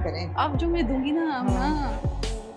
करें। अब जो मैं दूंगी ना अब ना।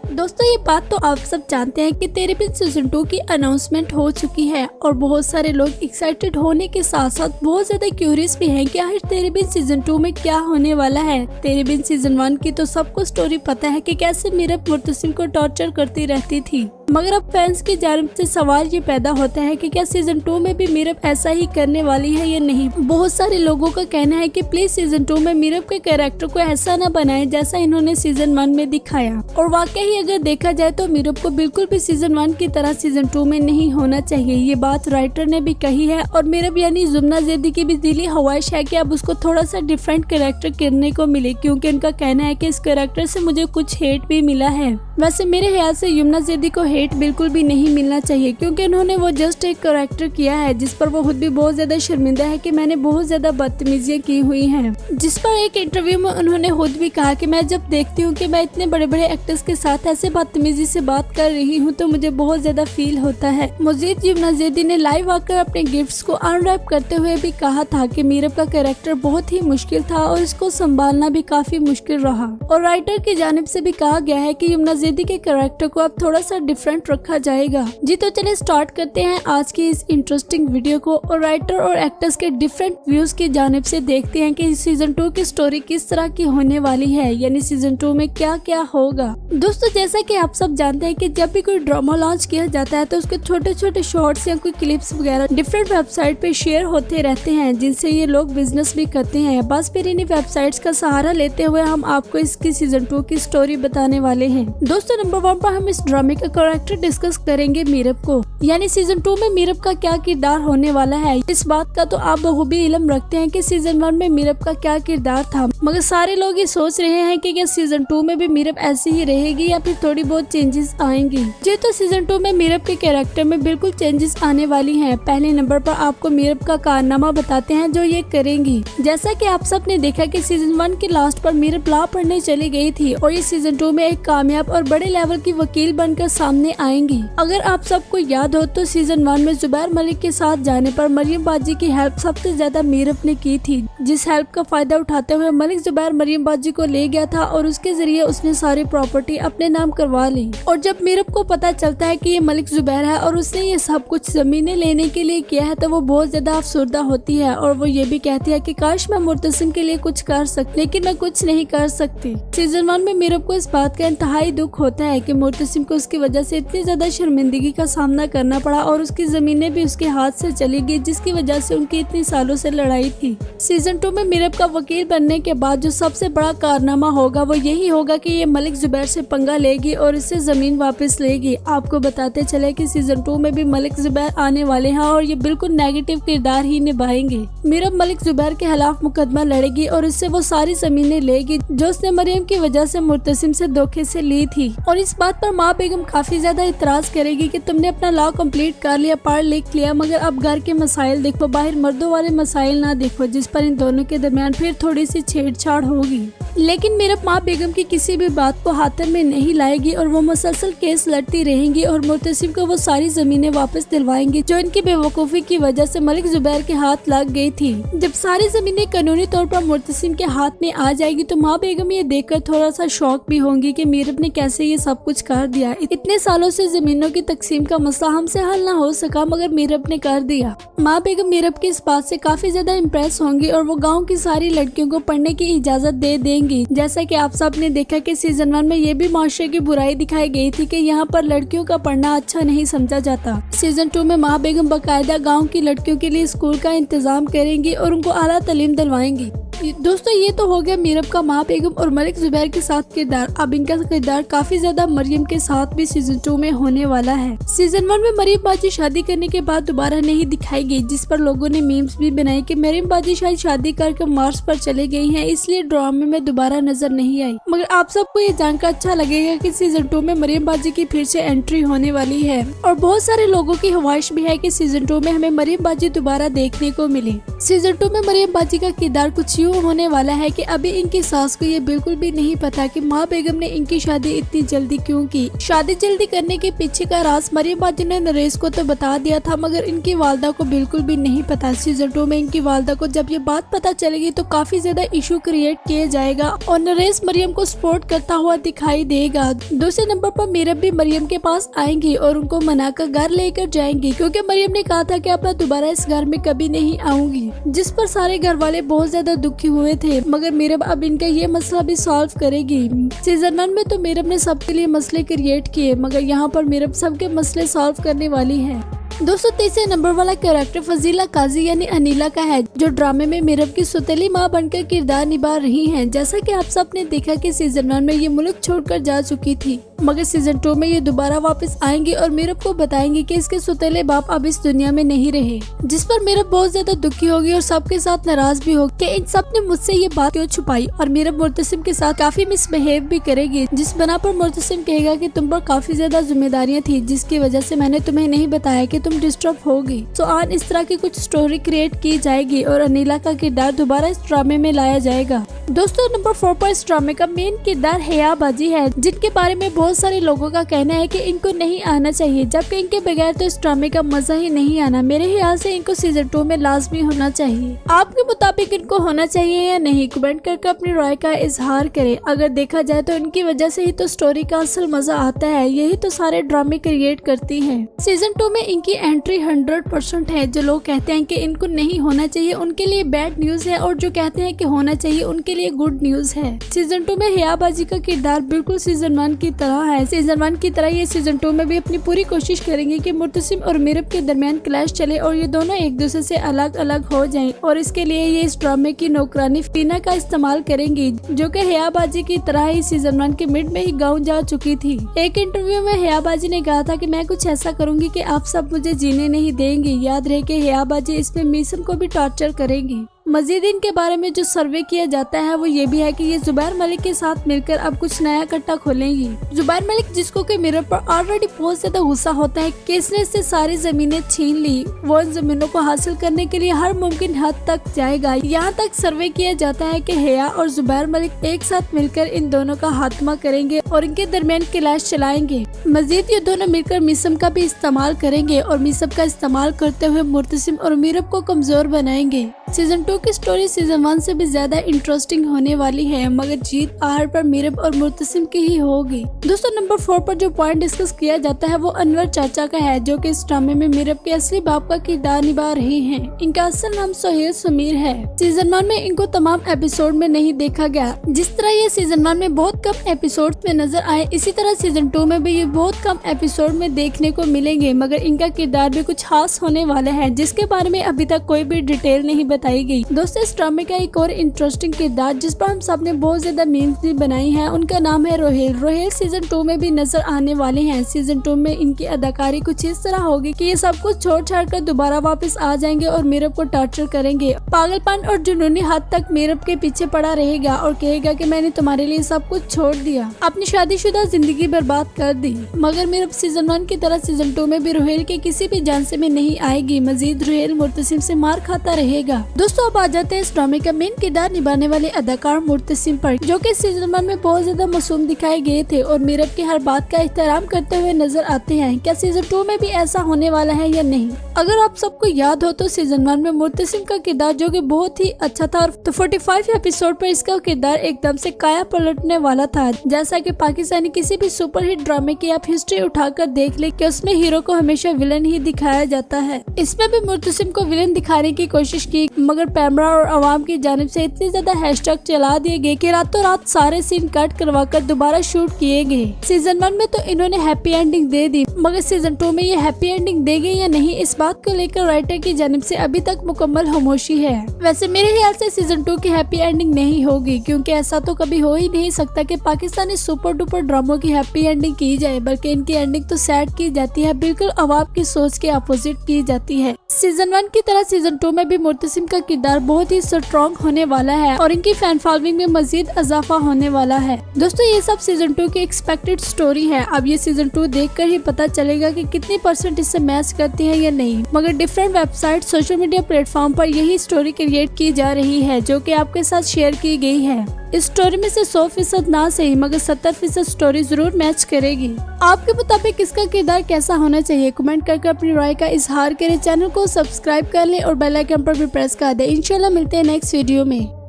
दोस्तों ये बात तो आप सब जानते हैं कि तेरे बिन सीजन 2 की अनाउंसमेंट हो चुकी है और बहुत सारे लोग एक्साइटेड होने के साथ साथ बहुत ज्यादा क्यूरियस भी हैं कि आखिर तेरे बिन सीजन 2 में क्या होने वाला है। तेरे बिन सीजन 1 की तो सबको स्टोरी पता है कि कैसे मीरब मुर्तसिम को टॉर्चर करती रहती थी, मगर अब फैंस की जानिब से सवाल ये पैदा होता है कि क्या सीजन 2 में भी मीरब ऐसा ही करने वाली है या नहीं। बहुत सारे लोगों का कहना है कि प्लीज सीजन 2 में मीरब के कैरेक्टर को ऐसा न बनाए जैसा इन्होंने सीजन 1 में दिखाया। और वाकई अगर देखा जाए तो मीरब को बिल्कुल भी सीजन 1 की तरह सीजन 2 में नहीं होना चाहिए। ये बात राइटर ने भी कही है और मीरब यानी जुम्ना जैदी की भी दिली ख्वाहिश है कि अब उसको थोड़ा सा डिफरेंट कैरेक्टर करने को मिले, क्योंकि उनका कहना है कि इस कैरेक्टर से मुझे कुछ हेट भी मिला है। वैसे मेरे ख्याल से यमुना जैदी को हेट बिल्कुल भी नहीं मिलना चाहिए, क्योंकि उन्होंने वो जस्ट एक कैरेक्टर किया है जिस पर वो खुद भी बहुत ज्यादा शर्मिंदा है कि मैंने बहुत ज्यादा बदतमीजियां की हुई हैं। जिस पर एक इंटरव्यू में उन्होंने खुद भी कहा कि मैं जब देखती हूँ कि मैं इतने बड़े बड़े एक्टर्स के साथ ऐसे बदतमीजी से बात कर रही हूँ तो मुझे बहुत ज्यादा फील होता है। मजीद यमुना जैदी ने लाइव आकर अपने गिफ्ट्स को अनरैप करते हुए भी कहा था कि मीरब का कैरेक्टर बहुत ही मुश्किल था और इसको संभालना भी काफी मुश्किल रहा। और राइटर की जानिब से भी कहा गया है कि यमुना जैदी के कैरेक्टर को अब थोड़ा सा डिफरेंट रखा जाएगा। जी तो चलिए स्टार्ट करते हैं आज की इस इंटरेस्टिंग वीडियो को और राइटर और एक्टर्स के डिफरेंट व्यूज की जानिब से देखते हैं कि सीजन 2 की स्टोरी किस तरह की होने वाली है, यानी सीजन 2 में क्या क्या होगा। दोस्तों जैसा कि आप सब जानते हैं कि जब भी कोई ड्रामा लॉन्च किया जाता है तो उसके छोटे छोटे शॉर्ट्स या कोई क्लिप्स वगैरह डिफरेंट वेबसाइट पे शेयर होते रहते हैं, जिनसे ये लोग बिजनेस भी करते हैं। बस फिर इन्हीं वेबसाइट्स का सहारा लेते हुए हम आपको इसकी सीजन 2 की स्टोरी बताने वाले हैं। दोस्तों नंबर 1 पर हम इस ड्रामे का कैरेक्टर डिस्कस करेंगे मीरब को, यानी सीजन 2 में मीरब का क्या किरदार होने वाला है। इस बात का तो आप बखूबी इल्म रखते हैं कि सीजन 1 में मीरब का क्या किरदार था, मगर सारे लोग ये सोच रहे हैं कि क्या सीजन 2 में भी मीरब ऐसी ही रहेगी या फिर थोड़ी बहुत चेंजेस आएंगी। जी तो सीजन 2 में मीरब के कैरेक्टर में बिल्कुल चेंजेस आने वाली हैं। पहले नंबर पर आपको मीरब का कारनामा बताते हैं जो ये करेंगी। जैसा कि आप सब ने देखा कि सीजन 1 के लास्ट पर मीरब लॉ पढ़ने चली गई थी और ये सीजन 2 में एक कामयाब और बड़े लेवल की वकील बनकर सामने आएंगी। अगर आप सबको याद हो तो सीजन 1 में जुबैर मलिक के साथ जाने पर मरियम बाजी की हेल्प सबसे ज्यादा मीरब ने की थी, जिस हेल्प का फायदा उठाते हुए मलिक जुबैर मरियम बाजी को ले गया था और उसके जरिए उसने सारी प्रॉपर्टी अपने नाम करवा ली। और जब मीरब को पता चलता है कि ये मलिक जुबैर है और उसने ये सब कुछ जमीनें लेने के लिए किया है तो वो बहुत ज्यादा अफसुर्दा होती है और वो ये भी कहती है कि काश मैं मुर्तसिम के लिए कुछ कर सकती, लेकिन मैं कुछ नहीं कर सकती। सीजन 1 में मीरब को इस बात का इंतहाई दुख होता है कि मुर्तसिम को उसकी वजह से इतनी ज्यादा शर्मिंदगी का सामना करना पड़ा और उसकी जमीनें भी उसके हाथ से चली गई, जिसकी वजह से उनकी इतनी सालों से लड़ाई थी। सीजन 2 में मीरब का वकील बनने के बाद जो सबसे बड़ा कारनामा होगा वो यही होगा कि ये मलिक जुबैर से पंगा लेगी और इससे जमीन वापस लेगी। आपको बताते चले कि सीजन 2 में भी मलिक जुबैर आने वाले हैं और ये बिल्कुल नेगेटिव किरदार ही निभाएंगे। मीरब मलिक जुबैर के खिलाफ मुकदमा लड़ेगी और इससे वो सारी जमीनें लेगी जो उसने मरियम की वजह से मुर्तसिम से धोखे से ली थी। और इस बात पर माँ बेगम काफी ज्यादा इतराज करेगी कि तुमने अपना लॉ कंप्लीट कर लिया, पढ़ लिख लिया, मगर अब घर के मसाइल देखो, बाहर मर्दों वाले मसाइल ना देखो, जिस पर इन दोनों के दरमियान फिर थोड़ी सी छेड़छाड़ होगी। लेकिन मीरब माँ बेगम की किसी भी बात को हाथन में नहीं लाएगी और वो मुसलसल केस लड़ती रहेंगी और मुर्तसिम को वो सारी जमीनें वापस दिलवाएंगी जो इनकी बेवकूफ़ी की वजह से मलिक जुबैर के हाथ लग गई थी। जब सारी जमीनें कानूनी तौर पर मुर्तसिम के हाथ में आ जाएगी तो माँ बेगम ये देखकर थोड़ा सा शौक भी होंगी कि मीरब ने कैसे ये सब कुछ कर दिया। इतने सालों से जमीनों की तकसीम का मसला हमसे हल न हो सका मगर मीरब ने कर दिया। माँ बेगम मीरब की इस बात से काफी ज्यादा इम्प्रेस होंगी और वो गाँव की सारी लड़कियों को पढ़ने की इजाजत दे देंगी। जैसा कि आप सब ने देखा कि सीजन 1 में ये भी माशरे की बुराई दिखाई गई थी कि यहाँ पर लड़कियों का पढ़ना अच्छा नहीं समझा जाता। सीजन 2 में माँ बेगम बकायदा गाँव की लड़कियों के लिए स्कूल का इंतजाम करेंगी और उनको आला तालीम दिलवाएंगी। दोस्तों ये तो हो गया मीरब का माँ बेगम और मलिक जुबैर के साथ किरदार। अब इनका किरदार काफी ज्यादा मरियम के साथ भी सीजन 2 में होने वाला है। सीजन 1 में मरियम बाजी शादी करने के बाद दोबारा नहीं दिखाई गई, जिस पर लोगों ने मीम्स भी बनाए कि मरियम बाजी शायद शादी करके मार्स पर चले गई हैं, इसलिए ड्रामे में दोबारा नजर नहीं आई। मगर आप सबको ये जानकर अच्छा लगेगा कि सीजन 2 में मरियम बाजी की फिर से एंट्री होने वाली है और बहुत सारे लोगों की ख्वाहिश भी है कि सीजन 2 में हमें मरियम बाजी दोबारा देखने को मिले। सीजन 2 में मरियम बाजी का किरदार कुछ यूँ होने वाला है कि अभी इनकी सास को ये बिल्कुल भी नहीं पता कि माँ बेगम ने इनकी शादी इतनी जल्दी क्यों की। शादी जल्दी करने के पीछे का राज मरियम बाजी ने नरेश को तो बता दिया था, मगर इनकी वालदा को बिल्कुल भी नहीं पता। सीजन 2 में इनकी वालदा को जब ये बात पता चलेगी तो काफी ज्यादा इशू क्रिएट किया जाएगा और नरेश मरियम को सपोर्ट करता हुआ दिखाई देगा। दूसरे नंबर पर मीरब भी मरियम के पास आएंगी और उनको मनाकर घर लेकर जाएंगी, क्योंकि मरियम ने कहा था कि अब मैं दोबारा इस घर में कभी नहीं आऊंगी, जिस पर सारे घर वाले बहुत ज्यादा दुखी हुए थे। मगर मीरब अब इनका ये मसला भी सॉल्व करेगी। सीजन 1 में तो मीरब ने सबके लिए मसले क्रिएट किए, मगर यहाँ पर मीरब सबके मसले सॉल्व करने वाली है। दोस्तों, तीसरे नंबर वाला कैरेक्टर फजीला काजी यानी अनिला का है, जो ड्रामे में मीरब की सौतेली माँ बनकर किरदार निभा रही हैं। जैसा कि आप सब ने देखा कि सीजन 1 में ये मुल्क छोड़कर जा चुकी थी, मगर सीजन 2 में ये दोबारा वापस आएंगी और मीरब को बताएंगी कि इसके सौतेले बाप अब इस दुनिया में नहीं रहे, जिस पर मीरब बहुत ज्यादा दुखी होगी और सबके साथ नाराज भी होगी कि इन सब ने मुझसे ये बात क्यों छुपाई। और मीरब मुर्तसिम के साथ काफी मिसबिहेव भी करेगी, जिस बना पर मुर्तसिम कहेगा कि तुम पर काफी ज्यादा जिम्मेदारियां थी, जिसकी वजह से मैंने तुम्हें नहीं बताया कि तुम डिस्टर्ब होगी। तो आज इस तरह की कुछ स्टोरी क्रिएट की जाएगी और अनिला का किरदार दोबारा इस ड्रामे में लाया जाएगा। दोस्तों, नंबर 4 पर इस ड्रामे का मेन किरदार हया बाजी है, जिनके बारे में बहुत सारे लोगों का कहना है कि इनको नहीं आना चाहिए, जबकि इनके बगैर तो इस ड्रामे का मजा ही नहीं आना। मेरे ख्याल से इनको सीजन 2 में लाजमी होना चाहिए। आपके मुताबिक इनको होना चाहिए या नहीं, कमेंट करके अपनी राय का इजहार करें। अगर देखा जाए तो इनकी वजह से ही तो स्टोरी का असल मजा आता है, यही तो सारे ड्रामे क्रिएट करती है। सीजन 2 में इनकी एंट्री 100% है। जो लोग कहते हैं कि इनको नहीं होना चाहिए उनके लिए बैड न्यूज है, और जो कहते हैं कि होना चाहिए उनके लिए गुड न्यूज है। सीजन 2 में हया बाजी का किरदार बिल्कुल सीजन 1 की तरह है। सीजन 1 की तरह ये सीजन 2 में भी अपनी पूरी कोशिश करेंगे कि मुर्तसिम और मीरब के दरमियान क्लैश चले और ये दोनों एक दूसरे से अलग अलग हो जाएं, और इसके लिए ये इस ड्रामे की नौकरानी फीना का इस्तेमाल करेंगी, जो कि हया बाजी की तरह ही सीजन 1 के मिड में ही गाँव जा चुकी थी। एक इंटरव्यू में हया बाजी ने कहा था कि मैं कुछ ऐसा करूंगी कि आप सब मुझे जीने नहीं देंगे। याद रहे कि हया बाजी इसमें मीसम को भी टॉर्चर करेंगी। मजीद इनके बारे में जो सर्वे किया जाता है वो ये भी है कि ये जुबैर मलिक के साथ मिलकर अब कुछ नया कट्टा खोलेंगी। जुबैर मलिक, जिसको कि मीरब पर ऑलरेडी बहुत ज्यादा गुस्सा होता है कि इसने इससे सारी जमीनें छीन ली, वो इन जमीनों को हासिल करने के लिए हर मुमकिन हद तक जाएगा। यहाँ तक सर्वे किया जाता है कि हया और जुबैर मलिक एक साथ मिलकर इन दोनों का खात्मा करेंगे और इनके दरमियान क्लैश चलाएंगे। मजीद ये दोनों मिलकर मीसम का भी इस्तेमाल करेंगे और मीसम का इस्तेमाल करते हुए मुर्तसिम और मीरब को कमजोर बनाएंगे। सीजन 2 की स्टोरी सीजन 1 से भी ज्यादा इंटरेस्टिंग होने वाली है, मगर जीत आहर पर मीरब और मुर्तसिम की ही होगी। दोस्तों, नंबर 4 पर जो पॉइंट डिस्कस किया जाता है वो अनवर चाचा का है, जो कि इस ड्रामे में मीरब के असली बाप का किरदार निभा रहे हैं। इनका असल नाम सोहेल समीर है। सीजन 1 में इनको तमाम एपिसोड में नहीं देखा गया। जिस तरह ये सीजन 1 में बहुत कम एपिसोड में नजर आए, इसी तरह सीजन 2 में भी ये बहुत कम एपिसोड में देखने को मिलेंगे, मगर इनका किरदार भी कुछ खास होने वाला है, जिसके बारे में अभी तक कोई भी डिटेल नहीं बताई गई। दोस्तों, इस ड्रामे का एक और इंटरेस्टिंग किरदार जिस पर हम सब ने बहुत ज्यादा मीम्स भी बनाई हैं, उनका नाम है रोहेल। रोहेल सीजन 2 में भी नजर आने वाले हैं। सीजन 2 में इनकी अदाकारी कुछ इस तरह होगी कि ये सब कुछ छोड़ छाड़ कर दोबारा वापस आ जाएंगे और मीरब को टॉर्चर करेंगे। पागलपन और जुनूनी हद तक मीरब के पीछे पड़ा रहेगा और कहेगा कि मैंने तुम्हारे लिए सब कुछ छोड़ दिया, अपनी शादीशुदा जिंदगी बर्बाद कर दी। मगर मीरब सीजन 1 की तरह सीजन 2 में भी रोहेल के किसी भी जानसे में नहीं आएगी। मजीद रोहेल मुर्तसिम से मार खाता रहेगा। दोस्तों, अब आ जाते हैं इस ड्रामे का मेन किरदार निभाने वाले अदाकार मुर्तसिम पर, जो कि सीजन 1 में बहुत ज्यादा मासूम दिखाए गए थे और मीरब की हर बात का एहतराम करते हुए नजर आते हैं। क्या सीजन 2 में भी ऐसा होने वाला है या नहीं? अगर आप सबको याद हो तो सीजन 1 में मुर्तसिम का किरदार जो कि बहुत ही अच्छा था, तो 45 एपिसोड पर इसका किरदार एकदम से काया पलटने वाला था। जैसा कि पाकिस्तानी किसी भी सुपरहिट ड्रामे की आप हिस्ट्री उठाकर देख ले कि उसमें हीरो को हमेशा विलन ही दिखाया जाता है। इसमें भी मुर्तसिम को विलन दिखाने की कोशिश की, मगर पैमरा और अवाम की जानिब से इतनी ज्यादा हैशटैग चला दिए गए कि रातों रात सारे सीन कट करवाकर दोबारा शूट किए गए। सीजन 1 में तो इन्होंने हैप्पी एंडिंग दे दी, मगर सीजन 2 में ये हैप्पी एंडिंग देंगे या नहीं, इस बात को लेकर राइटर की जानिब से अभी तक मुकम्मल खामोशी है। वैसे मेरे ख्याल से सीजन 2 की हैप्पी एंडिंग नहीं होगी, क्योंकि ऐसा तो कभी हो ही नहीं सकता कि पाकिस्तानी सुपर डुपर ड्रामों की हैप्पी एंडिंग की जाए, बल्कि इनकी एंडिंग तो सैड की जाती है, बिल्कुल अवाम की सोच के अपोजिट की जाती है। सीजन 1 की तरह सीजन 2 में भी मुर्तसिम कासिम का किरदार बहुत ही स्ट्रॉन्ग होने वाला है और इनकी फैन फॉलोइंग में मजीद इजाफा होने वाला है। दोस्तों ये सब सीजन 2 की एक्सपेक्टेड स्टोरी है। अब ये सीजन 2 देखकर ही पता चलेगा कि कितनी % इससे मैच करती है या नहीं, मगर different website social media platform पर यही स्टोरी क्रिएट की जा रही है जो कि आपके साथ शेयर की गई है। इस स्टोरी में से 100% ना सही मगर 70% स्टोरी जरूर मैच करेगी। आपके मुताबिक इसका किरदार कैसा होना चाहिए? कमेंट करके अपनी राय का इजहार करें। चैनल को सब्सक्राइब कर लें और बेल आइकन पर भी प्रेस कर दें। इंशाल्लाह मिलते हैं नेक्स्ट वीडियो में।